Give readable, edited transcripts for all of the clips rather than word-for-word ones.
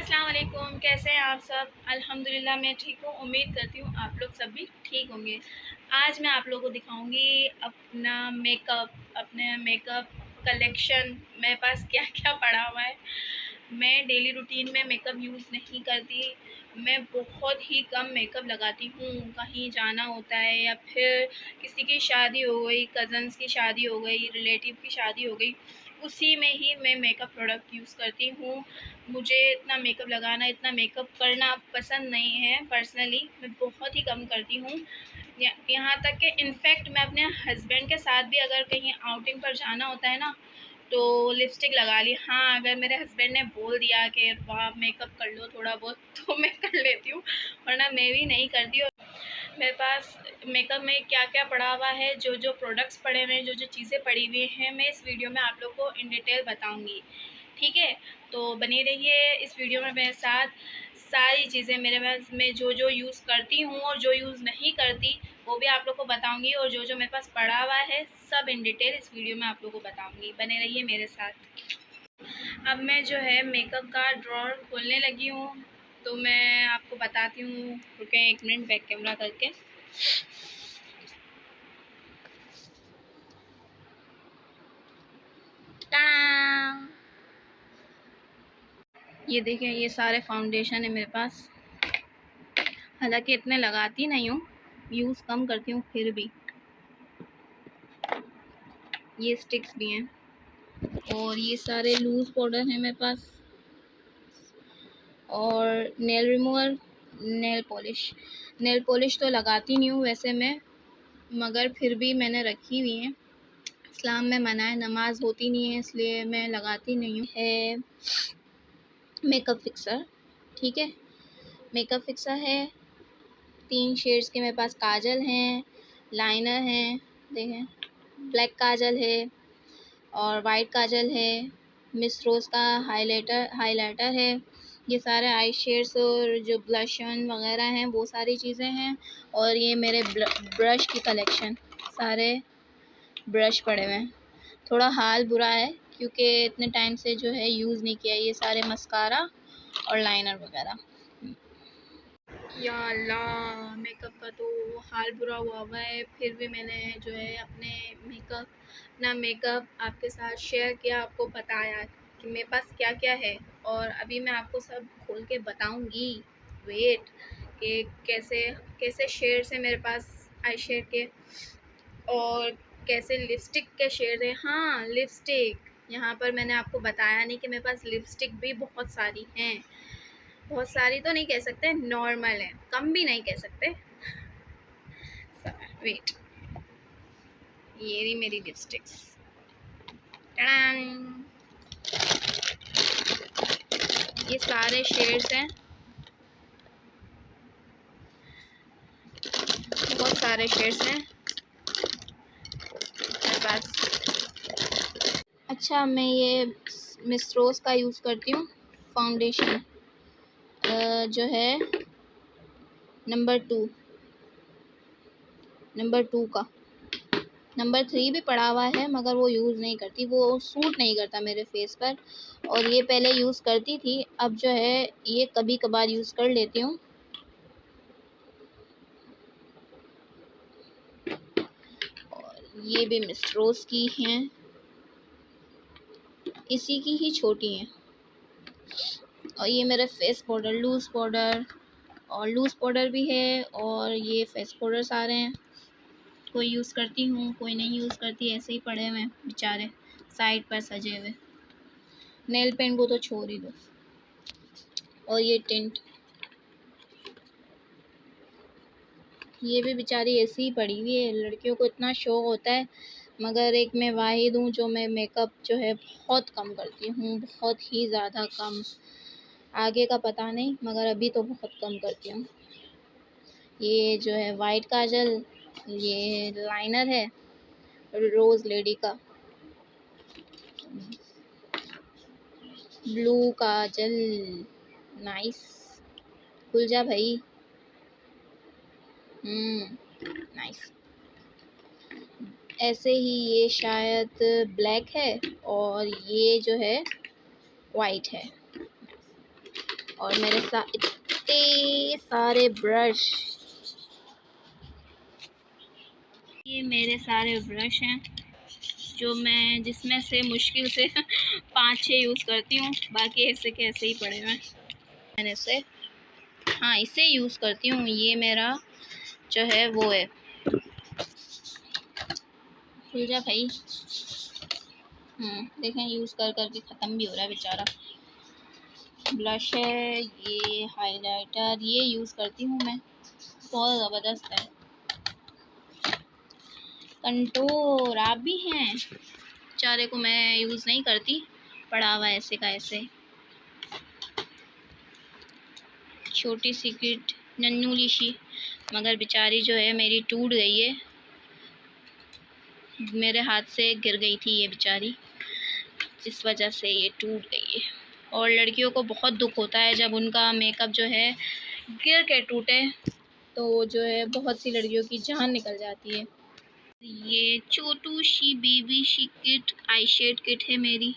अस्सलाम वालेकुम। कैसे हैं आप सब? अल्हम्दुलिल्लाह मैं ठीक हूँ। उम्मीद करती हूँ आप लोग सब भी ठीक होंगे। आज मैं आप लोगों को दिखाऊंगी अपने मेकअप कलेक्शन। मेरे पास क्या क्या पड़ा हुआ है। मैं डेली रूटीन में मेकअप यूज़ नहीं करती। मैं बहुत ही कम मेकअप लगाती हूँ। कहीं जाना होता है या फिर किसी की शादी हो गई, कज़न्स की शादी हो गई, रिलेटिव की शादी हो गई, उसी में ही मैं मेकअप प्रोडक्ट यूज़ करती हूँ। मुझे इतना मेकअप लगाना, इतना मेकअप करना पसंद नहीं है। पर्सनली मैं बहुत ही कम करती हूँ। यहाँ तक कि इनफैक्ट मैं अपने हस्बैंड के साथ भी अगर कहीं आउटिंग पर जाना होता है ना, तो लिपस्टिक लगा ली। हाँ, अगर मेरे हस्बैंड ने बोल दिया कि वाह मेकअप कर लो थोड़ा बहुत, तो मैं कर लेती हूँ, वरना मैं भी नहीं करती। और मेरे पास मेकअप में क्या क्या पड़ा हुआ है, जो जो प्रोडक्ट्स पड़े हुए हैं, जो जो चीज़ें पड़ी हुई हैं, मैं इस वीडियो में आप लोग को इन डिटेल बताऊँगी। ठीक है, तो बने रहिए इस वीडियो में मेरे साथ। सारी चीज़ें मेरे पास मैं जो जो यूज़ करती हूँ और जो यूज़ नहीं करती वो भी आप लोग को बताऊंगी, और जो जो मेरे पास पड़ा हुआ है सब इन डिटेल इस वीडियो में आप लोग को बताऊंगी। बने रहिए मेरे साथ। अब मैं जो है मेकअप का ड्रॉर खोलने लगी हूँ, तो मैं आपको बताती हूँ। रुकें एक मिनट, बैक कैमरा करके। टां! ये देखें, ये सारे फाउंडेशन है मेरे पास। हालांकि इतने लगाती नहीं हूँ, यूज़ कम करती हूँ, फिर भी ये स्टिक्स भी हैं, और ये सारे लूज़ पाउडर हैं मेरे पास, और नेल रिमूवर, नेल पॉलिश तो लगाती नहीं हूँ वैसे मैं, मगर फिर भी मैंने रखी हुई है। इस्लाम में मना है, नमाज होती नहीं है, इसलिए मैं लगाती नहीं हूँ। है मेकअप फिक्सर, ठीक है, मेकअप फिक्सर है। 3 शेड्स के मेरे पास काजल हैं, लाइनर हैं, देखें ब्लैक काजल है और वाइट काजल है। मिस रोज़ का हाइलाइटर है। ये सारे आई शेड्स और जो ब्लशन वगैरह हैं वो सारी चीज़ें हैं। और ये मेरे ब्रश की कलेक्शन, सारे ब्रश पड़े हुए हैं। थोड़ा हाल बुरा है क्योंकि इतने टाइम से जो है यूज़ नहीं किया। ये सारे मस्कारा और लाइनर वगैरह। या अल्लाह, मेकअप का तो हाल बुरा हुआ है। फिर भी मैंने जो है अपना मेकअप आपके साथ शेयर किया, आपको बताया कि मेरे पास क्या क्या है। और अभी मैं आपको सब खोल के बताऊंगी। वेट, कि कैसे कैसे शेड्स हैं मेरे पास आई शेड के, और कैसे लिपस्टिक के शेड है। हाँ, लिपस्टिक यहाँ पर मैंने आपको बताया नहीं कि मेरे पास लिपस्टिक भी बहुत सारी हैं। बहुत सारी तो नहीं कह सकते, नॉर्मल है, कम भी नहीं कह सकते। वेट, ये रही मेरी लिपस्टिक्स। ये सारे शेड्स हैं, बहुत सारे शेड्स हैं मेरे पास। अच्छा, मैं ये मिस रोज़ का यूज़ करती हूँ फाउंडेशन, जो है नंबर 2 का। नंबर 3 भी पड़ा हुआ है, मगर वो यूज़ नहीं करती, वो सूट नहीं करता मेरे फेस पर। और ये पहले यूज़ करती थी, अब जो है ये कभी कभार यूज़ कर लेती हूँ। और ये भी मिस रोज़ की हैं, इसी की ही छोटी हैं। और ये मेरा फेस पाउडर, लूज़ पाउडर भी है, और ये फेस पाउडर सारे हैं। कोई यूज़ करती हूँ, कोई नहीं यूज़ करती, ऐसे ही पड़े हुए हैं बेचारे साइड पर सजे हुए। नेल पेंट को तो छोड़ ही दो। और ये टिंट, ये भी बेचारी ऐसी ही पड़ी हुई है। लड़कियों को इतना शौक़ होता है, मगर एक मैं वाहिद हूँ जो मैं मेकअप जो है बहुत कम करती हूँ, बहुत ही ज़्यादा कम। आगे का पता नहीं, मगर अभी तो बहुत कम करती हूँ। ये जो है वाइट काजल, ये लाइनर है रोज़ लेडी का, ब्लू काजल, नाइस, खुल जा भाई, नाइस। ऐसे ही ये शायद ब्लैक है और ये जो है वाइट है। और मेरे साथ इतने सारे ब्रश, ये मेरे सारे ब्रश हैं जो मैं जिसमें से मुश्किल से 5-6 यूज़ करती हूँ, बाकी ऐसे के ऐसे ही पड़े हैं। मैंने इसे इसे यूज़ करती हूँ। ये मेरा जो है वो है, खुल जा भाई। देखें यूज़ कर करके ख़त्म भी हो रहा है बेचारा। ब्लश है, ये हाइलाइटर, ये यूज़ करती हूँ मैं, बहुत ज़बरदस्त है। कंटूर आप भी हैं, बेचारे को मैं यूज़ नहीं करती, पड़ा हुआ ऐसे का ऐसे। छोटी सी किट, नन्नूली सी, मगर बेचारी जो है मेरी टूट गई है, मेरे हाथ से गिर गई थी ये बेचारी, जिस वजह से ये टूट गई है। और लड़कियों को बहुत दुख होता है जब उनका मेकअप जो है गिर के टूटे, तो जो है बहुत सी लड़कियों की जान निकल जाती है। ये छोटू सी बेबी सी किट, आई शेड किट है मेरी,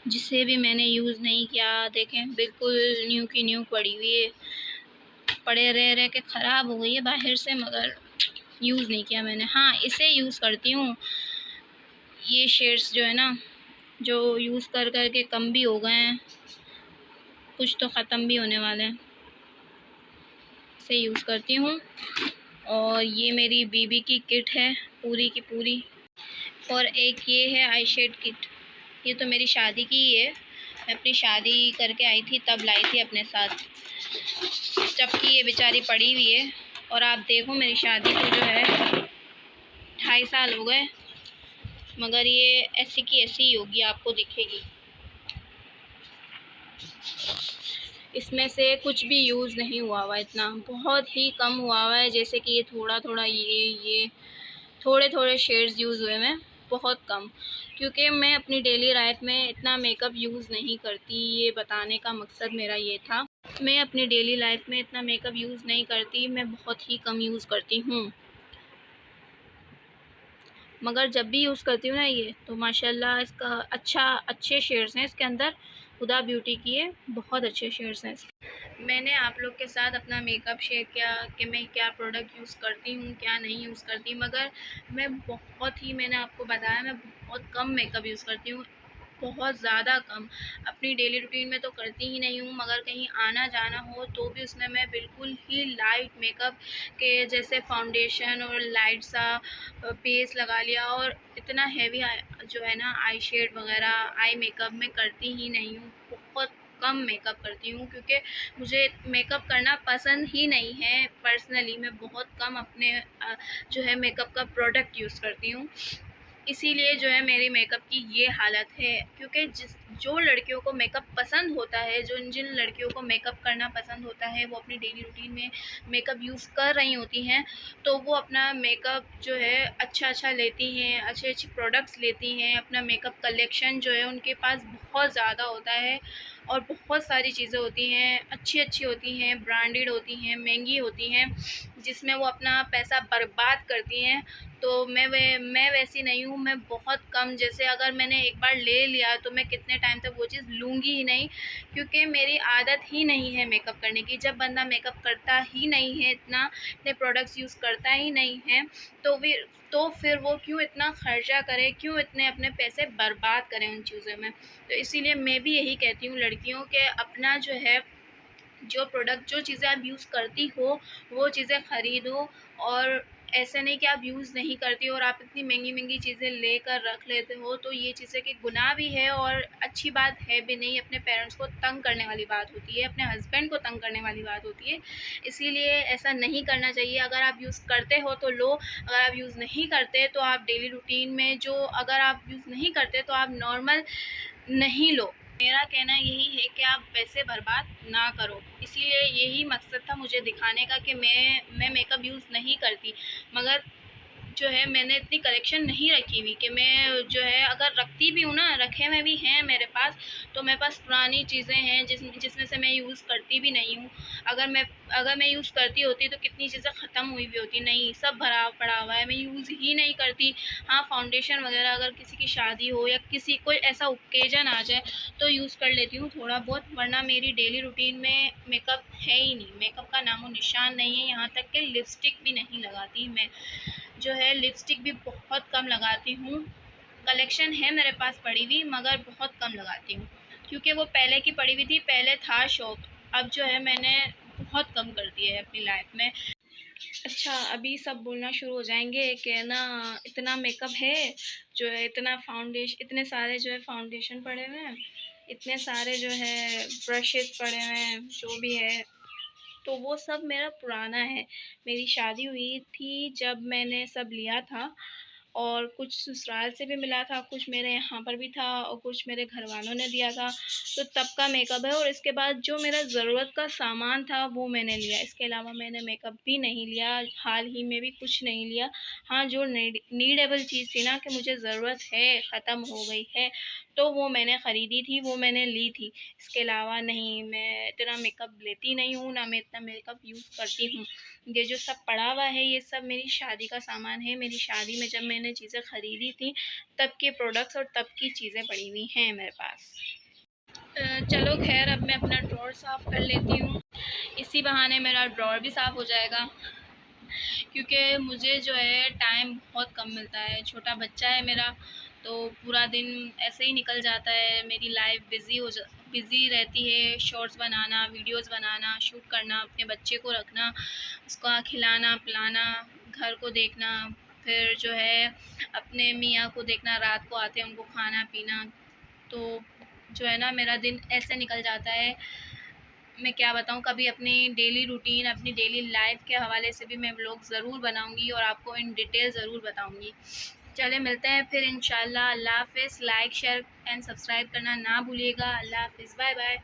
जिसे भी मैंने यूज़ नहीं किया। देखें बिल्कुल न्यू की न्यू पड़ी हुई है, पड़े रह रह के ख़राब हो गई है बाहर से, मगर यूज़ नहीं किया मैंने। इसे यूज़ करती हूँ। ये शेड्स जो है ना, जो यूज़ कर कर के कम भी हो गए हैं, कुछ तो ख़त्म भी होने वाले हैं, इसे यूज़ करती हूँ। और ये मेरी बीबी की किट है पूरी की पूरी। और एक ये है आई शेड किट, ये तो मेरी शादी की ही है, मैं अपनी शादी करके आई थी तब लाई थी अपने साथ, जबकि ये बेचारी पड़ी हुई है। और आप देखो मेरी शादी को जो है 2.5 साल हो गए, मगर ये ऐसी की ऐसी ही होगी, आपको दिखेगी। इसमें से कुछ भी यूज़ नहीं हुआ हुआ, इतना बहुत ही कम हुआ हुआ है। जैसे कि ये थोड़ा थोड़ा, ये थोड़े थोड़े शेड्स यूज़ हुए हैं, बहुत कम, क्योंकि मैं अपनी डेली लाइफ में इतना मेकअप यूज़ नहीं करती। ये बताने का मकसद मेरा ये था, मैं अपनी डेली लाइफ में इतना मेकअप यूज़ नहीं करती, मैं बहुत ही कम यूज़ करती हूँ। मगर जब भी यूज़ करती हूँ ना ये, तो माशाल्लाह इसका अच्छे शेड्स हैं इसके अंदर, हुदा ब्यूटी की है, बहुत अच्छे शेड्स हैं इसके। मैंने आप लोग के साथ अपना मेकअप शेयर किया कि मैं क्या प्रोडक्ट यूज़ करती हूँ, क्या नहीं यूज़ करती, मगर मैंने आपको बताया, मैं बहुत कम मेकअप यूज़ करती हूँ, बहुत ज़्यादा कम। अपनी डेली रूटीन में तो करती ही नहीं हूँ, मगर कहीं आना जाना हो तो भी उसमें मैं बिल्कुल ही लाइट मेकअप के, जैसे फाउंडेशन और लाइट सा बेस लगा लिया, और इतना हेवी जो है ना आई शेड वगैरह आई मेकअप मैं करती ही नहीं हूँ, बहुत कम मेकअप करती हूँ, क्योंकि मुझे मेकअप करना पसंद ही नहीं है। पर्सनली मैं बहुत कम अपने जो है मेकअप का प्रोडक्ट यूज़ करती हूँ, इसीलिए जो है मेरी मेकअप की ये हालत है। क्योंकि जो लड़कियों को मेकअप पसंद होता है, जिन लड़कियों को मेकअप करना पसंद होता है, वो अपनी डेली रूटीन में मेकअप यूज़ कर रही होती हैं, तो वो अपना मेकअप जो है अच्छा लेती हैं, अच्छे प्रोडक्ट्स लेती हैं, अपना मेकअप कलेक्शन जो है उनके पास बहुत ज़्यादा होता है, और बहुत सारी चीज़ें होती हैं, अच्छी होती हैं, ब्रांडेड होती हैं, महंगी होती हैं, जिसमें वो अपना पैसा बर्बाद करती हैं। तो मैं वैसी नहीं हूँ, मैं बहुत कम, जैसे अगर मैंने एक बार ले लिया तो मैं कितने टाइम तक वो चीज़ लूँगी ही नहीं, क्योंकि मेरी आदत ही नहीं है मेकअप करने की। जब बंदा मेकअप करता ही नहीं है, इतने प्रोडक्ट्स यूज़ करता ही नहीं है, तो फिर वो क्यों इतना खर्चा करे, क्यों इतने अपने पैसे बर्बाद करें उन चीज़ों में। तो इसीलिए मैं भी यही कहती हूँ लड़कियों के, अपना जो है जो प्रोडक्ट, जो चीज़ें आप यूज़ करती हो वो चीज़ें ख़रीदो, और ऐसे नहीं कि आप यूज़ नहीं करती और आप इतनी महंगी चीज़ें लेकर रख लेते हो, तो ये चीज़ें कि गुनाह भी है और अच्छी बात है भी नहीं। अपने पेरेंट्स को तंग करने वाली बात होती है, अपने हस्बैंड को तंग करने वाली बात होती है, इसीलिए ऐसा नहीं करना चाहिए। अगर आप यूज़ करते हो तो लो, अगर आप यूज़ नहीं करते तो आप डेली रूटीन में अगर आप यूज़ नहीं करते तो आप नॉर्मल नहीं लो। मेरा कहना यही है कि आप पैसे बर्बाद ना करो, इसलिए यही मकसद था मुझे दिखाने का कि मैं मेकअप यूज़ नहीं करती, मगर जो है मैंने इतनी कलेक्शन नहीं रखी हुई कि मैं जो है अगर रखती भी हूँ ना, रखे हुए भी हैं मेरे पास, तो मेरे पास पुरानी चीज़ें हैं जिसमें से मैं यूज़ करती भी नहीं हूँ। अगर मैं यूज़ करती होती तो कितनी चीज़ें ख़त्म हुई भी होती, नहीं सब भरा पड़ा हुआ है, मैं यूज़ ही नहीं करती। हाँ, फाउंडेशन वगैरह अगर किसी की शादी हो या किसी कोई ऐसा ओकेजन आ जाए तो यूज़ कर लेती हूँ थोड़ा बहुत, वरना मेरी डेली रूटीन में मेकअप है ही नहीं, मेकअप का नामो निशान नहीं है। यहाँ तक कि लिपस्टिक भी नहीं लगाती मैं, जो है लिपस्टिक भी बहुत कम लगाती हूँ। कलेक्शन है मेरे पास पड़ी हुई, मगर बहुत कम लगाती हूँ, क्योंकि वो पहले की पड़ी हुई थी, पहले था शौक, अब जो है मैंने बहुत कम कर दिया है अपनी लाइफ में। अच्छा, अभी सब बोलना शुरू हो जाएंगे कि ना इतना मेकअप है, जो है इतना फाउंडेशन, इतने सारे जो है फाउंडेशन पड़े हुए हैं, इतने सारे जो है ब्रशेस पड़े हुए हैं, जो भी है, तो वो सब मेरा पुराना है। मेरी शादी हुई थी जब मैंने सब लिया था, और कुछ ससुराल से भी मिला था, कुछ मेरे यहाँ पर भी था और कुछ मेरे घर वालों ने दिया था, तो तब का मेकअप है। और इसके बाद जो मेरा ज़रूरत का सामान था वो मैंने लिया, इसके अलावा मैंने मेकअप भी नहीं लिया, हाल ही में भी कुछ नहीं लिया। हाँ, जो नीडेबल चीज़ थी ना कि मुझे ज़रूरत है, ख़त्म हो गई है, तो वो मैंने ख़रीदी थी, वो मैंने ली थी। इसके अलावा नहीं, मैं इतना मेकअप लेती नहीं हूँ, ना मैं इतना मेकअप यूज़ करती हूँ। ये जो सब पड़ा हुआ है ये सब मेरी शादी का सामान है। मेरी शादी में जब मैंने चीज़ें ख़रीदी थी तब के प्रोडक्ट्स और तब की चीज़ें पड़ी हुई हैं मेरे पास। चलो खैर, अब मैं अपना ड्रॉर साफ़ कर लेती हूँ, इसी बहाने मेरा ड्रॉर भी साफ़ हो जाएगा, क्योंकि मुझे जो है टाइम बहुत कम मिलता है, छोटा बच्चा है मेरा, तो पूरा दिन ऐसे ही निकल जाता है। मेरी लाइफ बिज़ी रहती है, शॉर्ट्स बनाना, वीडियोस बनाना, शूट करना, अपने बच्चे को रखना, उसका खिलाना पिलाना, घर को देखना, फिर जो है अपने मियाँ को देखना, रात को आते हैं उनको खाना पीना, तो जो है ना मेरा दिन ऐसे निकल जाता है। मैं क्या बताऊँ, कभी अपनी डेली रूटीन, अपनी डेली लाइफ के हवाले से भी मैं व्लॉग ज़रूर बनाऊँगी और आपको इन डिटेल ज़रूर बताऊँगी। चलिए मिलते हैं फिर इंशाल्लाह। अल्लाह हाफ़िज़। लाइक, शेयर एंड सब्सक्राइब करना ना भूलिएगा। अल्लाह हाफ़िज़। Bye bye.